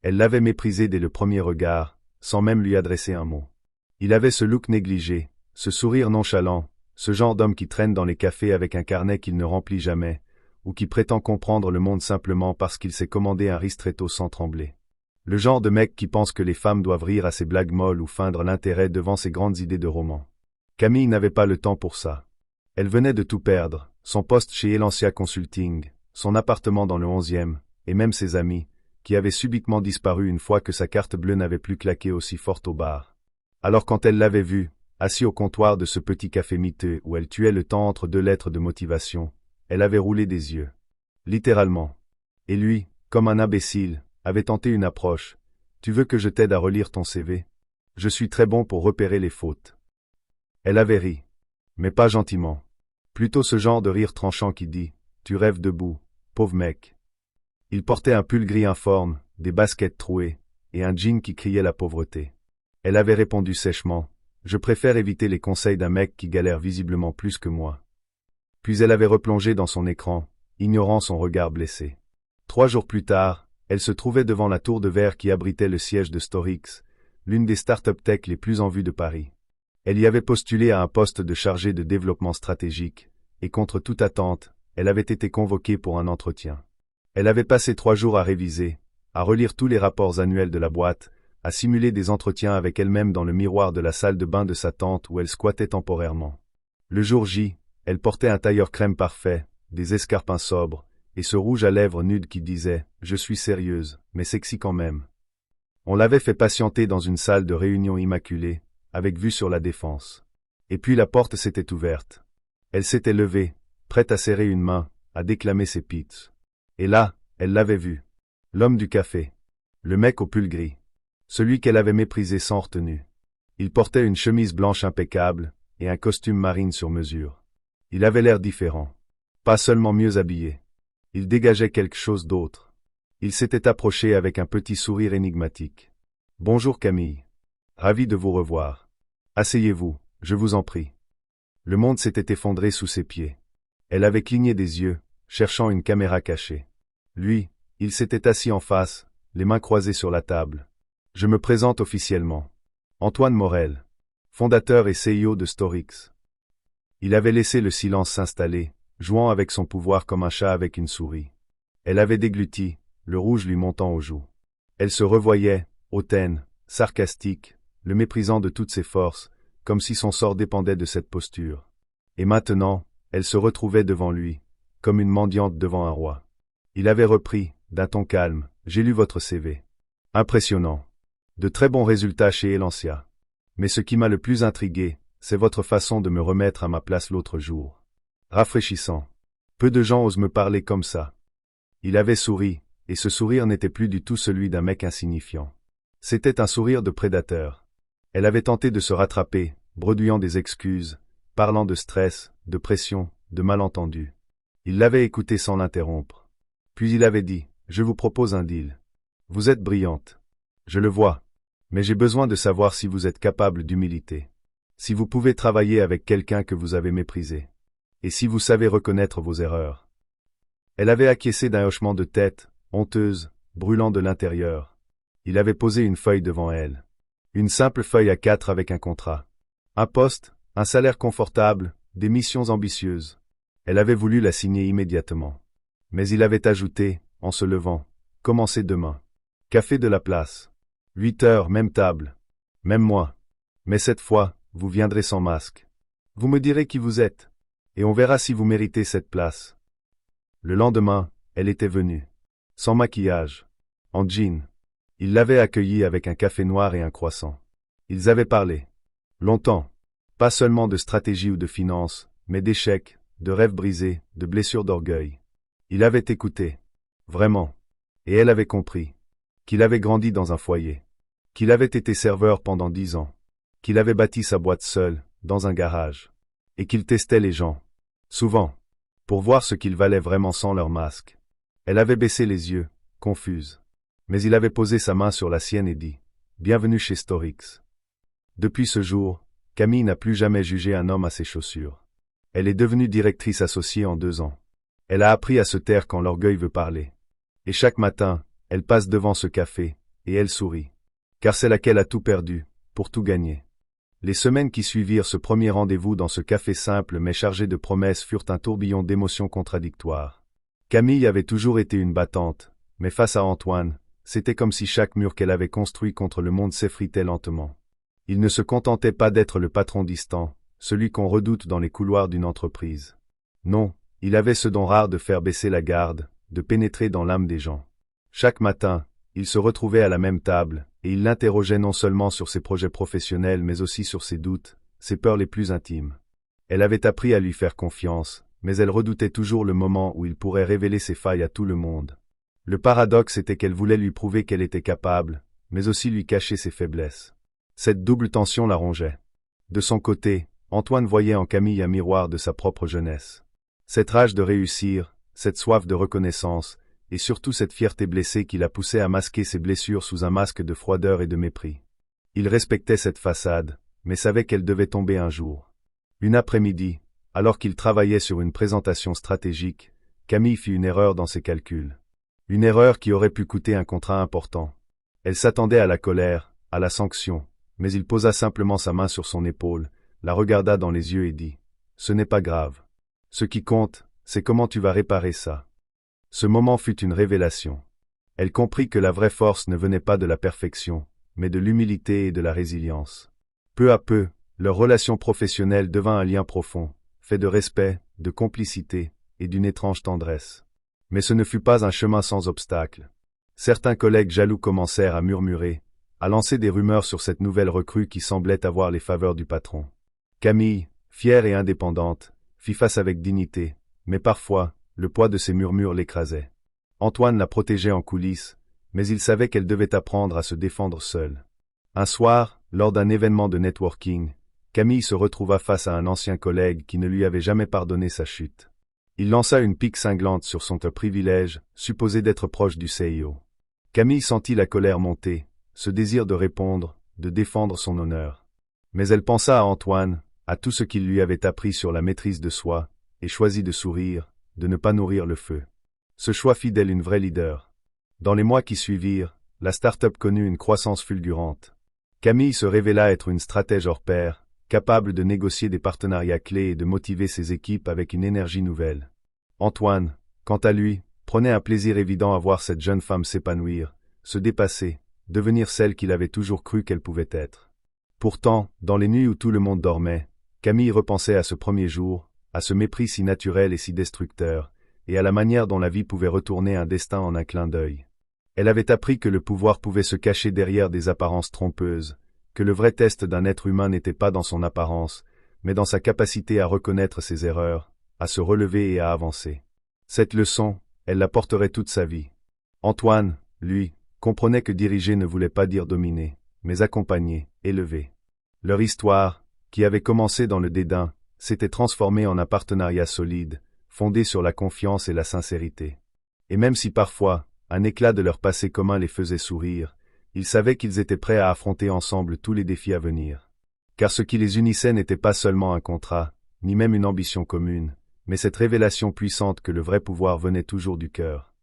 Elle l'avait méprisé dès le premier regard, sans même lui adresser un mot. Il avait ce look négligé, ce sourire nonchalant, ce genre d'homme qui traîne dans les cafés avec un carnet qu'il ne remplit jamais, ou qui prétend comprendre le monde simplement parce qu'il s'est commandé un ristretto sans trembler. Le genre de mec qui pense que les femmes doivent rire à ses blagues molles ou feindre l'intérêt devant ses grandes idées de roman. Camille n'avait pas le temps pour ça. Elle venait de tout perdre, son poste chez Elancia Consulting, son appartement dans le 11e, et même ses amis, qui avaient subitement disparu une fois que sa carte bleue n'avait plus claqué aussi forte au bar. Alors quand elle l'avait vu, assis au comptoir de ce petit café miteux où elle tuait le temps entre deux lettres de motivation, elle avait roulé des yeux. Littéralement. Et lui, comme un imbécile, avait tenté une approche. « Tu veux que je t'aide à relire ton CV? Je suis très bon pour repérer les fautes. » Elle avait ri. Mais pas gentiment. Plutôt ce genre de rire tranchant qui dit « Tu rêves debout, pauvre mec. » Il portait un pull gris informe, des baskets trouées, et un jean qui criait la pauvreté. Elle avait répondu sèchement « Je préfère éviter les conseils d'un mec qui galère visiblement plus que moi. » Puis elle avait replongé dans son écran, ignorant son regard blessé. 3 jours plus tard, elle se trouvait devant la tour de verre qui abritait le siège de Storix, l'une des start-up tech les plus en vue de Paris. Elle y avait postulé à un poste de chargé de développement stratégique, et contre toute attente, elle avait été convoquée pour un entretien. Elle avait passé 3 jours à réviser, à relire tous les rapports annuels de la boîte, à simuler des entretiens avec elle-même dans le miroir de la salle de bain de sa tante où elle squattait temporairement. Le jour J, elle portait un tailleur crème parfait, des escarpins sobres, et ce rouge à lèvres nude qui disait « Je suis sérieuse, mais sexy quand même ». On l'avait fait patienter dans une salle de réunion immaculée, avec vue sur la Défense. Et puis la porte s'était ouverte. Elle s'était levée, prête à serrer une main, à déclamer ses pitchs. Et là, elle l'avait vu. L'homme du café. Le mec au pull gris. Celui qu'elle avait méprisé sans retenue. Il portait une chemise blanche impeccable, et un costume marine sur mesure. Il avait l'air différent. Pas seulement mieux habillé. Il dégageait quelque chose d'autre. Il s'était approché avec un petit sourire énigmatique. « Bonjour Camille. Ravi de vous revoir. Asseyez-vous, je vous en prie. » Le monde s'était effondré sous ses pieds. Elle avait cligné des yeux, cherchant une caméra cachée. Lui, il s'était assis en face, les mains croisées sur la table. « Je me présente officiellement. Antoine Morel, fondateur et CEO de Storix. » Il avait laissé le silence s'installer, jouant avec son pouvoir comme un chat avec une souris. Elle avait dégluti, le rouge lui montant aux joues. Elle se revoyait, hautaine, sarcastique, le méprisant de toutes ses forces, comme si son sort dépendait de cette posture. Et maintenant, elle se retrouvait devant lui, comme une mendiante devant un roi. Il avait repris, d'un ton calme, « J'ai lu votre CV. Impressionnant. De très bons résultats chez Elancia. Mais ce qui m'a le plus intrigué, c'est votre façon de me remettre à ma place l'autre jour. Rafraîchissant. Peu de gens osent me parler comme ça. » Il avait souri, et ce sourire n'était plus du tout celui d'un mec insignifiant. C'était un sourire de prédateur. Elle avait tenté de se rattraper, bredouillant des excuses, parlant de stress, de pression, de malentendus. Il l'avait écouté sans l'interrompre. Puis il avait dit, « Je vous propose un deal. Vous êtes brillante. Je le vois. Mais j'ai besoin de savoir si vous êtes capable d'humilité. Si vous pouvez travailler avec quelqu'un que vous avez méprisé. Et si vous savez reconnaître vos erreurs. » Elle avait acquiescé d'un hochement de tête, honteuse, brûlant de l'intérieur. Il avait posé une feuille devant elle. Une simple feuille A4 avec un contrat. Un poste, un salaire confortable, des missions ambitieuses. Elle avait voulu la signer immédiatement. Mais il avait ajouté, en se levant, « Commencez demain. Café de la place. 8 heures, même table. Même moi. Mais cette fois, vous viendrez sans masque. Vous me direz qui vous êtes. Et on verra si vous méritez cette place. » Le lendemain, elle était venue. Sans maquillage. En jean. Il l'avait accueillie avec un café noir et un croissant. Ils avaient parlé. Longtemps. Pas seulement de stratégie ou de finance, mais d'échecs, de rêves brisés, de blessures d'orgueil. Il avait écouté. Vraiment. Et elle avait compris. Qu'il avait grandi dans un foyer. Qu'il avait été serveur pendant 10 ans. Qu'il avait bâti sa boîte seul, dans un garage. Et qu'il testait les gens. Souvent. Pour voir ce qu'ils valaient vraiment sans leur masque. Elle avait baissé les yeux, confuse. Mais il avait posé sa main sur la sienne et dit « Bienvenue chez Storix. » Depuis ce jour, Camille n'a plus jamais jugé un homme à ses chaussures. Elle est devenue directrice associée en 2 ans. Elle a appris à se taire quand l'orgueil veut parler. Et chaque matin, elle passe devant ce café, et elle sourit. Car c'est là qu'elle a tout perdu, pour tout gagner. Les semaines qui suivirent ce premier rendez-vous dans ce café simple mais chargé de promesses furent un tourbillon d'émotions contradictoires. Camille avait toujours été une battante, mais face à Antoine, c'était comme si chaque mur qu'elle avait construit contre le monde s'effritait lentement. Il ne se contentait pas d'être le patron distant, celui qu'on redoute dans les couloirs d'une entreprise. Non, il avait ce don rare de faire baisser la garde, de pénétrer dans l'âme des gens. Chaque matin, il se retrouvait à la même table, et il l'interrogeait non seulement sur ses projets professionnels mais aussi sur ses doutes, ses peurs les plus intimes. Elle avait appris à lui faire confiance, mais elle redoutait toujours le moment où il pourrait révéler ses failles à tout le monde. Le paradoxe était qu'elle voulait lui prouver qu'elle était capable, mais aussi lui cacher ses faiblesses. Cette double tension la rongeait. De son côté, Antoine voyait en Camille un miroir de sa propre jeunesse. Cette rage de réussir, cette soif de reconnaissance, et surtout cette fierté blessée qui la poussait à masquer ses blessures sous un masque de froideur et de mépris. Il respectait cette façade, mais savait qu'elle devait tomber un jour. Une après-midi, alors qu'il travaillait sur une présentation stratégique, Camille fit une erreur dans ses calculs. Une erreur qui aurait pu coûter un contrat important. Elle s'attendait à la colère, à la sanction, mais il posa simplement sa main sur son épaule, la regarda dans les yeux et dit « Ce n'est pas grave. Ce qui compte, c'est comment tu vas réparer ça. » Ce moment fut une révélation. Elle comprit que la vraie force ne venait pas de la perfection, mais de l'humilité et de la résilience. Peu à peu, leur relation professionnelle devint un lien profond, fait de respect, de complicité et d'une étrange tendresse. Mais ce ne fut pas un chemin sans obstacles. Certains collègues jaloux commencèrent à murmurer, à lancer des rumeurs sur cette nouvelle recrue qui semblait avoir les faveurs du patron. Camille, fière et indépendante, fit face avec dignité, mais parfois, le poids de ces murmures l'écrasait. Antoine la protégeait en coulisses, mais il savait qu'elle devait apprendre à se défendre seule. Un soir, lors d'un événement de networking, Camille se retrouva face à un ancien collègue qui ne lui avait jamais pardonné sa chute. Il lança une pique cinglante sur son privilège, supposé d'être proche du CEO. Camille sentit la colère monter, ce désir de répondre, de défendre son honneur. Mais elle pensa à Antoine, à tout ce qu'il lui avait appris sur la maîtrise de soi, et choisit de sourire, de ne pas nourrir le feu. Ce choix fit d'elle une vraie leader. Dans les mois qui suivirent, la start-up connut une croissance fulgurante. Camille se révéla être une stratège hors pair, capable de négocier des partenariats clés et de motiver ses équipes avec une énergie nouvelle. Antoine, quant à lui, prenait un plaisir évident à voir cette jeune femme s'épanouir, se dépasser, devenir celle qu'il avait toujours cru qu'elle pouvait être. Pourtant, dans les nuits où tout le monde dormait, Camille repensait à ce premier jour, à ce mépris si naturel et si destructeur, et à la manière dont la vie pouvait retourner un destin en un clin d'œil. Elle avait appris que le pouvoir pouvait se cacher derrière des apparences trompeuses, que le vrai test d'un être humain n'était pas dans son apparence, mais dans sa capacité à reconnaître ses erreurs, à se relever et à avancer. Cette leçon, elle la porterait toute sa vie. Antoine, lui, comprenait que diriger ne voulait pas dire dominer, mais accompagner, élever. Leur histoire, qui avait commencé dans le dédain, s'était transformée en un partenariat solide, fondé sur la confiance et la sincérité. Et même si parfois, un éclat de leur passé commun les faisait sourire, ils savaient qu'ils étaient prêts à affronter ensemble tous les défis à venir. Car ce qui les unissait n'était pas seulement un contrat, ni même une ambition commune, mais cette révélation puissante que le vrai pouvoir venait toujours du cœur.